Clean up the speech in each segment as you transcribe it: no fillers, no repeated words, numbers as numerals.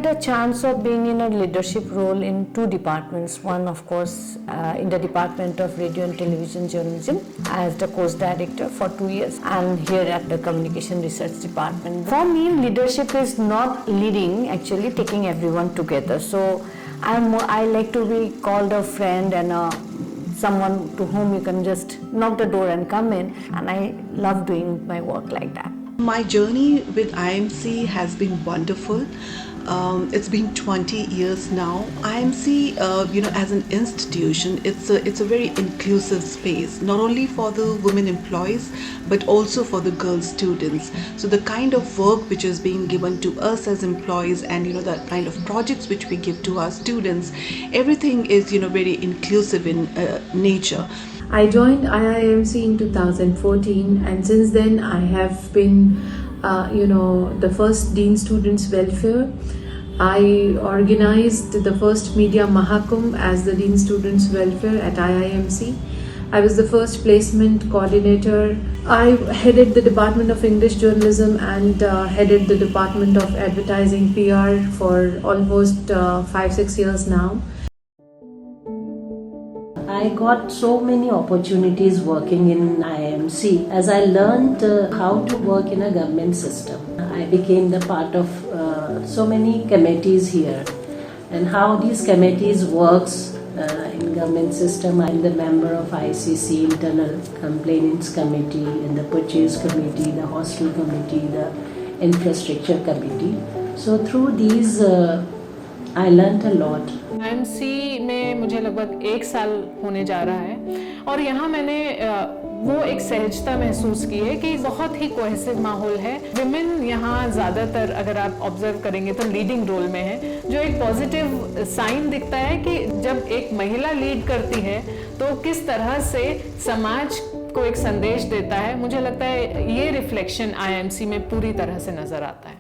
had the chance of being in a leadership role in two departments. One, of course, in the Department of Radio and Television Journalism as the course director for 2 years, and here at the Communication Research Department. For me, leadership is not leading, actually taking everyone together. So I like to be called a friend and someone to whom you can just knock the door and come in, and I love doing my work like that. My journey with IMC has been wonderful. It's been 20 years now. IMC, as an institution, it's a very inclusive space, not only for the women employees, but also for the girl students. So the kind of work which is being given to us as employees, and the kind of projects which we give to our students, everything is very inclusive in nature. I joined IIMC in 2014, and since then I have been the first Dean Students Welfare. I organized the first Media Mahakumbh as the Dean Students Welfare at IIMC. I was the first placement coordinator. I headed the Department of English Journalism and headed the Department of Advertising PR for almost 5-6 years now. I got so many opportunities working in IMC as I learned how to work in a government system. I became the part of so many committees here, and how these committees works in government system. I'm the member of ICC Internal Complaints Committee, and the Purchase Committee, the Hostel Committee, the Infrastructure Committee. So through these I learned a lot. IMC में मुझे लगभग 1 साल होने जा रहा है, और यहाँ मैंने वो एक सहजता महसूस की है कि बहुत ही कोहेसिव माहौल है. विमेन यहाँ ज़्यादातर अगर आप ऑब्जर्व करेंगे तो लीडिंग रोल में है, जो एक पॉजिटिव साइन दिखता है कि जब एक महिला लीड करती है तो किस तरह से समाज को एक संदेश देता है. मुझे लगता है ये रिफ्लेक्शन IMC में पूरी तरह से नज़र आता है.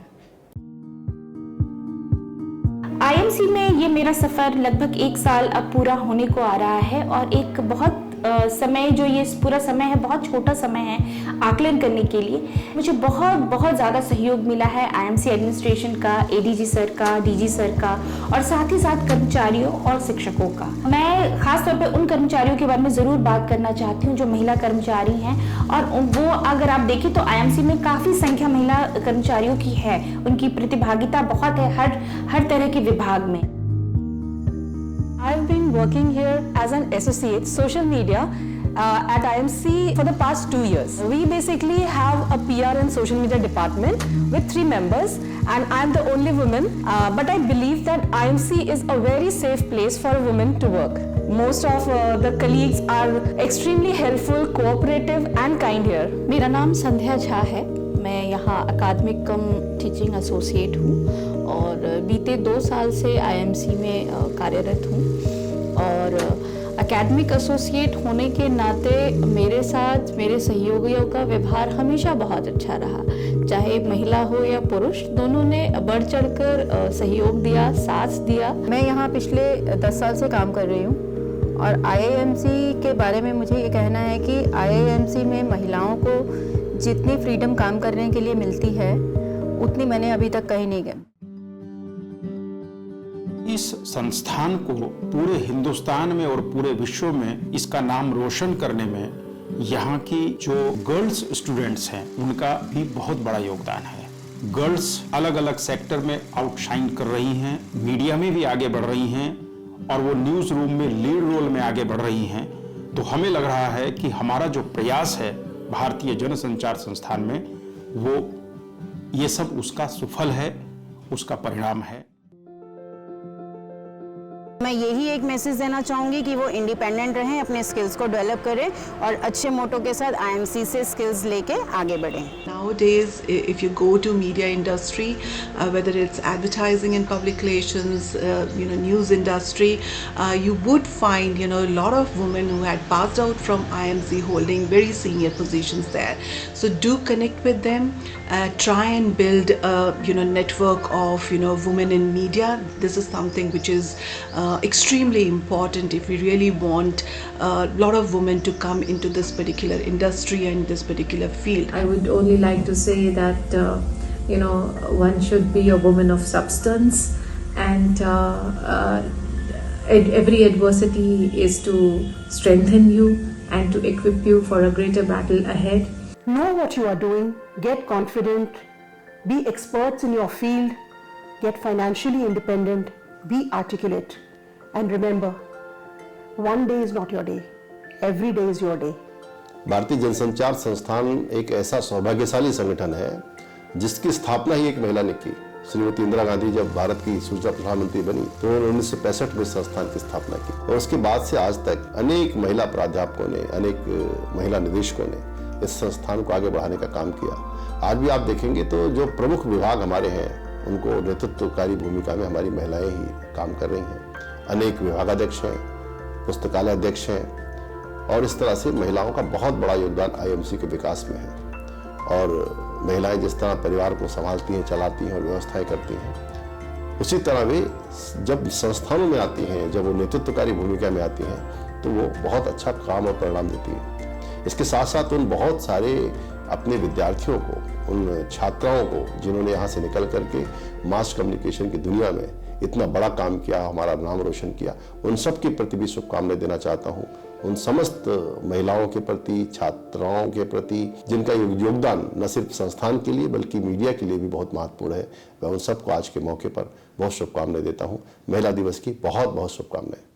IMC में ये मेरा सफ़र लगभग 1 साल अब पूरा होने को आ रहा है, और एक बहुत समय, जो ये पूरा समय है, बहुत छोटा समय है आकलन करने के लिए. मुझे बहुत ज़्यादा सहयोग मिला है IMC एडमिनिस्ट्रेशन का, ADG सर का, DG सर का, और साथ ही साथ कर्मचारियों और शिक्षकों का. मैं खास तौर पे उन कर्मचारियों के बारे में ज़रूर बात करना चाहती हूँ जो महिला कर्मचारी हैं, और वो अगर आप देखें तो IMC में काफ़ी संख्या महिला कर्मचारियों की है. उनकी प्रतिभागिता बहुत है हर तरह के विभाग में. I've been working here as an associate social media at IMC for the past 2 years. We basically have a PR and social media department with 3 members, and I'm the only woman. But I believe that IMC is a very safe place for a woman to work. Most of the colleagues are extremely helpful, cooperative and kind here. मेरा नाम संध्या झा है. मैं यहाँ अकादमिक कम teaching associate हूँ और बीते 2 साल से IMC में कार्यरत हूँ. और एकेडमिक एसोसिएट होने के नाते मेरे साथ मेरे सहयोगियों का व्यवहार हमेशा बहुत अच्छा रहा. चाहे महिला हो या पुरुष, दोनों ने बढ़ चढ़कर सहयोग दिया, साथ दिया. मैं यहाँ पिछले 10 साल से काम कर रही हूँ, और IIMC के बारे में मुझे ये कहना है कि IIMC में महिलाओं को जितनी फ्रीडम काम करने के लिए मिलती है, उतनी मैंने अभी तक कहीं नहीं गई. इस संस्थान को पूरे हिंदुस्तान में और पूरे विश्व में इसका नाम रोशन करने में यहाँ की जो गर्ल्स स्टूडेंट्स हैं उनका भी बहुत बड़ा योगदान है. गर्ल्स अलग अलग सेक्टर में आउटशाइन कर रही हैं, मीडिया में भी आगे बढ़ रही हैं, और वो न्यूज़ रूम में लीड रोल में आगे बढ़ रही हैं. तो हमें लग रहा है कि हमारा जो प्रयास है भारतीय जनसंचार संस्थान में, वो ये सब उसका सुफल है, उसका परिणाम है. मैं यही एक मैसेज देना चाहूँगी कि वो इंडिपेंडेंट रहें, अपने स्किल्स को डेवलप करें और अच्छे मोटो के साथ IMC से स्किल्स लेके आगे बढ़ें. Nowadays, if you go to media industry, whether it's advertising and public relations, news industry, you would find a lot of women who had passed out from IMC holding very senior positions there. So do connect with them. Try and build a network of women in media. This is something which is extremely important if we really want a lot of women to come into this particular industry and this particular field. I would only like to say that one should be a woman of substance and every adversity is to strengthen you and to equip you for a greater battle ahead. Know what you are doing, get confident, be experts in your field, get financially independent, be articulate, and remember, one day is not your day, every day is your day. भारतीय जनसंचार संस्थान एक ऐसा सौभाग्यशाली संगठन है जिसकी स्थापना ही एक महिला ने की। श्रीमती इंदिरा गांधी जब भारत की सूचना प्रसारण मंत्री बनी तो उन्होंने 1965 में संस्थान की स्थापना की और उसके बाद से आज तक अनेक महिला प्राध्यापकों ने, अनेक महिला निदेशकों ने इस संस्थान को आगे बढ़ाने का काम किया। आज भी आप देखेंगे तो जो प्रमुख विभाग हमारे हैं उनको नेतृत्वकारी भूमिका में हमारी महिलाएं ही काम कर रही हैं। अनेक विभागाध्यक्ष हैं, पुस्तकालय अध्यक्ष हैं और इस तरह से महिलाओं का बहुत बड़ा योगदान आईएमसी के विकास में है। और महिलाएं जिस तरह परिवार को संभालती हैं, चलाती हैं और व्यवस्थाएं करती हैं, उसी तरह वे जब संस्थानों में आती हैं, जब वो नेतृत्वकारी भूमिका में आती हैं तो वो बहुत अच्छा काम और परिणाम देती हैं। इसके साथ साथ उन बहुत सारे अपने विद्यार्थियों को, उन छात्राओं को जिन्होंने यहाँ से निकल करके मास कम्युनिकेशन की दुनिया में इतना बड़ा काम किया, हमारा नाम रोशन किया, उन सब के प्रति भी शुभकामनाएं देना चाहता हूँ। उन समस्त महिलाओं के प्रति, छात्राओं के प्रति जिनका योगदान न सिर्फ संस्थान के लिए बल्कि मीडिया के लिए भी बहुत महत्वपूर्ण है, मैं उन सबको आज के मौके पर बहुत शुभकामनाएं देता हूँ। महिला दिवस की बहुत बहुत शुभकामनाएं।